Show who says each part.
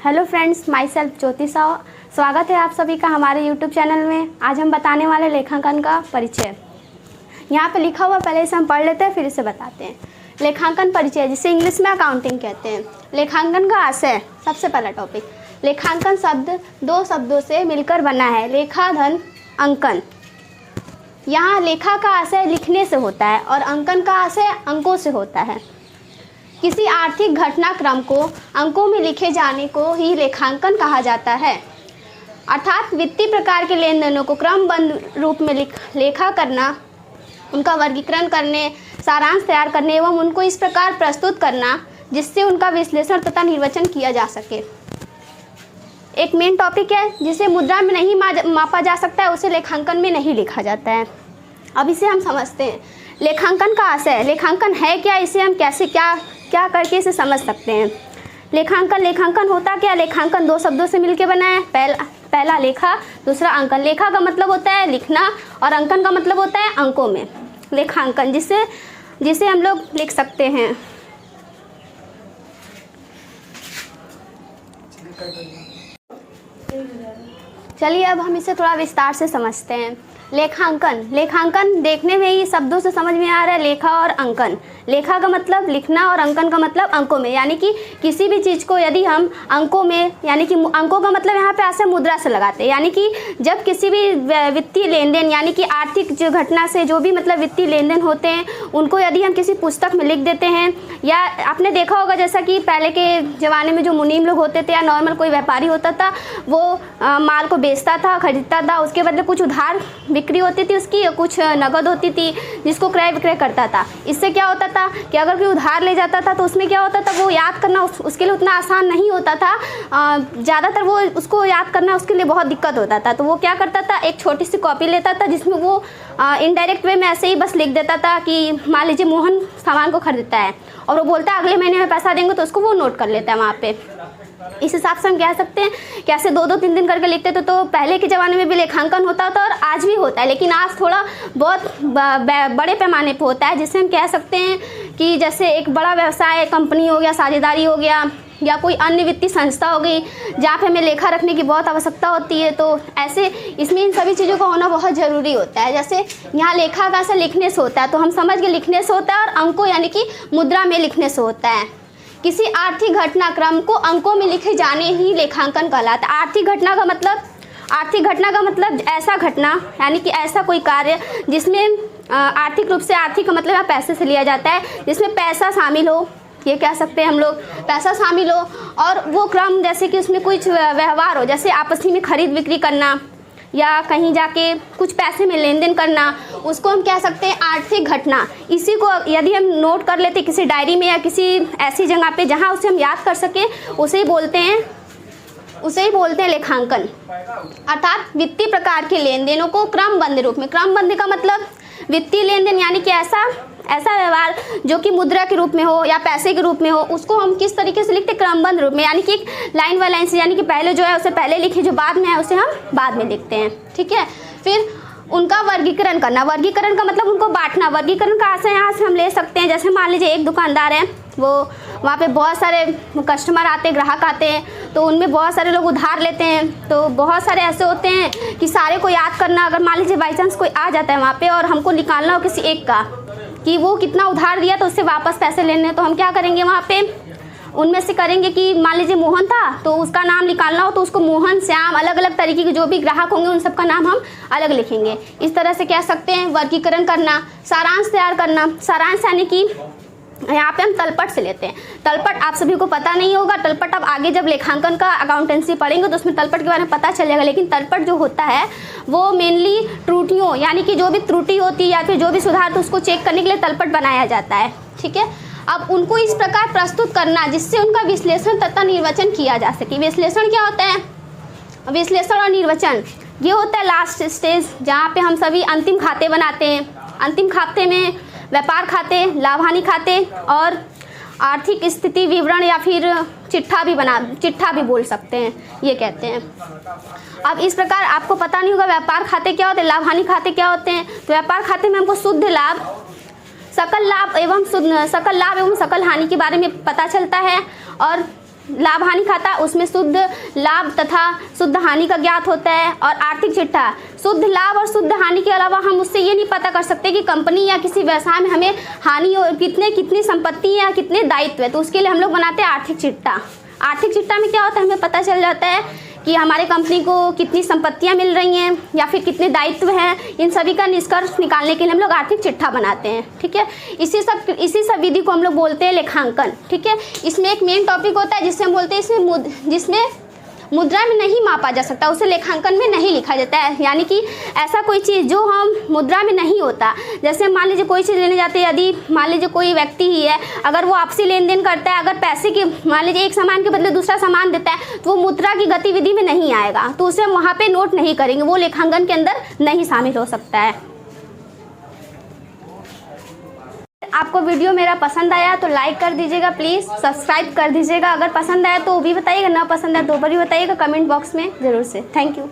Speaker 1: Hello friends, my self ज्योति साव। स्वागत है आप सभी का हमारे यूट्यूब चैनल में। आज हम बताने वाले लेखांकन का परिचय। यहाँ पे लिखा हुआ, पहले इसे हम पढ़ लेते हैं फिर इसे बताते हैं। लेखांकन परिचय, जिसे इंग्लिश में अकाउंटिंग कहते हैं। लेखांकन का आशय, सबसे पहला टॉपिक, लेखांकन शब्द दो शब्दों से मिलकर बना है, लेखा धन अंकन। यहाँ लेखा का आशय लिखने से होता है और अंकन का आशय अंकों से होता है। किसी आर्थिक घटनाक्रम को अंकों में लिखे जाने को ही लेखांकन कहा जाता है। अर्थात वित्तीय प्रकार के लेन देनों को क्रमबद्ध रूप में लेखा करना, उनका वर्गीकरण करने, सारांश तैयार करने एवं उनको इस प्रकार प्रस्तुत करना जिससे उनका विश्लेषण तथा निर्वचन किया जा सके। एक मेन टॉपिक है जिसे मुद्रा में नहीं मापा जा सकता है, उसे लेखांकन में नहीं लिखा जाता है। अब इसे हम समझते हैं। लेखांकन का आशय, लेखांकन है क्या, इसे हम कैसे क्या करके इसे समझ सकते हैं। लेखांकन होता क्या? लेखांकन दो शब्दों से मिलकर बना है। पहला लेखा, दूसरा अंकन। लेखा का मतलब होता है लिखना और अंकन का मतलब होता है अंकों में लेखांकन, जिसे हम लोग लिख सकते हैं। चलिए अब हम इसे थोड़ा विस्तार से समझते हैं। लेखांकन देखने में ही शब्दों से समझ में आ रहा है, लेखा और अंकन। लेखा का मतलब लिखना और अंकन का मतलब अंकों में, यानी कि किसी भी चीज़ को यदि हम अंकों में, यानी कि अंकों का मतलब यहाँ पे ऐसे मुद्रा से लगाते हैं, यानी कि जब किसी भी वित्तीय लेन देन, यानी कि आर्थिक जो घटना से जो भी मतलब वित्तीय लेन देन होते हैं, उनको यदि हम किसी पुस्तक में लिख देते हैं, या आपने देखा होगा जैसा कि पहले के ज़माने में जो मुनीम लोग होते थे या नॉर्मल कोई व्यापारी होता था, वो माल को बेचता था, खरीदता था, उसके बदले कुछ उधार बिक्री होती थी उसकी, कुछ नगद होती थी जिसको क्रय विक्रय करता था। इससे क्या होता था कि अगर कोई उधार ले जाता था तो उसमें क्या होता था, वो याद करना उसके लिए उतना आसान नहीं होता था। ज़्यादातर वो उसको याद करना उसके लिए बहुत दिक्कत होता था। तो वो क्या करता था, एक छोटी सी कॉपी लेता था जिसमें वो इनडायरेक्ट वे में ऐसे ही बस लिख देता था कि मान लीजिए मोहन सामान को खरीदता है और वो बोलता है अगले महीने में पैसा देंगे, तो उसको वो नोट कर लेता है वहाँ पे। इस हिसाब से हम कह सकते हैं कि ऐसे 2-2, 3 करके लिखते थे। तो पहले के ज़माने में भी लेखांकन होता था और आज भी होता है, लेकिन आज थोड़ा बहुत बड़े पैमाने पर होता है, जिससे हम कह सकते हैं कि जैसे एक बड़ा व्यवसाय, कंपनी हो गया, साझेदारी हो गया, या कोई अन्य वित्तीय संस्था हो गई जहाँ पे हमें लेखा रखने की बहुत आवश्यकता होती है। तो ऐसे इसमें इन सभी चीज़ों का होना बहुत ज़रूरी होता है। जैसे यहाँ लेखा का ऐसा लिखने से होता है, तो हम समझ के लिखने से होता है, और अंकों यानी कि मुद्रा में लिखने से होता है। किसी आर्थिक घटनाक्रम को अंकों में लिखे जाने ही लेखांकन कहलाता है। आर्थिक घटना का मतलब ऐसा घटना, यानी कि ऐसा कोई कार्य जिसमें आर्थिक रूप से, आर्थिक का मतलब यहाँ पैसे से लिया जाता है, जिसमें पैसा शामिल हो, ये कह सकते हैं हम लोग, पैसा शामिल हो, और वो क्रम जैसे कि उसमें कुछ व्यवहार हो, जैसे आपसी में खरीद बिक्री करना या कहीं जाके कुछ पैसे में लेन देन करना, उसको हम कह सकते हैं आर्थिक घटना। इसी को यदि हम नोट कर लेते किसी डायरी में या किसी ऐसी जगह पे जहाँ उसे हम याद कर सकें, उसे ही बोलते हैं लेखांकन। अर्थात वित्तीय प्रकार के लेन देनों को क्रमबद्ध रूप में, क्रमबद्ध का मतलब वित्तीय लेन देन यानी कि ऐसा व्यवहार जो कि मुद्रा के रूप में हो या पैसे के रूप में हो, उसको हम किस तरीके से लिखते हैं, क्रमबद्ध रूप में, यानी कि एक लाइन बाय लाइन से, यानी कि पहले जो है उसे पहले लिखे, जो बाद में है उसे हम बाद में लिखते हैं। ठीक है। फिर उनका वर्गीकरण करना, वर्गीकरण का मतलब उनको बांटना। वर्गीकरण का आशय यहाँ से हम ले सकते हैं, जैसे मान लीजिए एक दुकानदार है, वो वहाँ पे बहुत सारे कस्टमर आते हैं, ग्राहक आते हैं, तो उनमें बहुत सारे लोग उधार लेते हैं। तो बहुत सारे ऐसे होते हैं कि सारे को याद करना, अगर मान लीजिए बाई चांस कोई आ जाता है वहाँ पे और हमको निकालना हो किसी एक का कि वो कितना उधार दिया, तो उससे वापस पैसे लेने हैं, तो हम क्या करेंगे, वहाँ पे उनमें से करेंगे कि मान लीजिए मोहन था, तो उसका नाम निकालना हो तो उसको मोहन, श्याम, अलग अलग तरीके के जो भी ग्राहक होंगे उन सब का नाम हम अलग लिखेंगे। इस तरह से कह सकते हैं वर्गीकरण करना। सारांश तैयार करना, सारांश यानी कि यहाँ पे हम तलपट से लेते हैं। तलपट आप सभी को पता नहीं होगा, तलपट अब आगे जब लेखांकन का अकाउंटेंसी पढ़ेंगे तो उसमें तलपट के बारे में पता चलेगा। लेकिन तलपट जो होता है वो मेनली त्रुटियों, यानी कि जो भी त्रुटि होती है या फिर जो भी सुधार, तो उसको चेक करने के लिए तलपट बनाया जाता है। ठीक है। अब उनको इस प्रकार प्रस्तुत करना जिससे उनका विश्लेषण तथा निर्वचन किया जा सके। विश्लेषण क्या होता है? विश्लेषण और निर्वचन ये होता है लास्ट स्टेज, जहाँ पे हम सभी अंतिम खाते बनाते हैं। अंतिम खाते में व्यापार खाते, लाभ हानि खाते और आर्थिक स्थिति विवरण या फिर चिट्ठा भी बोल सकते हैं, ये कहते हैं। अब इस प्रकार आपको पता नहीं होगा व्यापार खाते क्या होते हैं, लाभ हानि खाते क्या होते हैं। तो व्यापार खाते में हमको शुद्ध लाभ, सकल लाभ एवं सकल हानि के बारे में पता चलता है, और लाभ हानि खाता उसमें शुद्ध लाभ तथा शुद्ध हानि का ज्ञात होता है। और आर्थिक चिट्ठा शुद्ध लाभ और शुद्ध हानि के अलावा हम उससे ये नहीं पता कर सकते कि कंपनी या किसी व्यवसाय में हमें हानि और कितनी संपत्ति या कितने दायित्व है, तो उसके लिए हम लोग बनाते हैं आर्थिक चिट्ठा। आर्थिक चिट्ठा में क्या होता है, हमें पता चल जाता है कि हमारे कंपनी को कितनी संपत्तियां मिल रही हैं या फिर कितने दायित्व हैं, इन सभी का निष्कर्ष निकालने के लिए हम लोग आर्थिक चिट्ठा बनाते हैं। ठीक है, इसी सब विधि को हम लोग बोलते हैं लेखांकन। ठीक है, इसमें एक मेन टॉपिक होता है जिससे हम बोलते हैं जिसमें मुद्रा में नहीं मापा जा सकता, उसे लेखांकन में नहीं लिखा जाता है। यानी कि ऐसा कोई चीज़ जो हम मुद्रा में नहीं होता, जैसे मान लीजिए कोई चीज़ लेने जाते हैं, यदि मान लीजिए कोई व्यक्ति ही है, अगर वो आपसी लेन देन करता है, अगर पैसे के मान लीजिए एक सामान के बदले दूसरा सामान देता है, तो वो मुद्रा की गतिविधि में नहीं आएगा, तो उसे हम वहाँ पर नोट नहीं करेंगे, वो लेखांकन के अंदर नहीं शामिल हो सकता है। आपको वीडियो मेरा पसंद आया तो लाइक कर दीजिएगा, प्लीज़ सब्सक्राइब कर दीजिएगा। अगर पसंद आया तो वो भी बताइएगा, ना पसंद आया तो वो भी बताइएगा कमेंट बॉक्स में ज़रूर से। Thank you.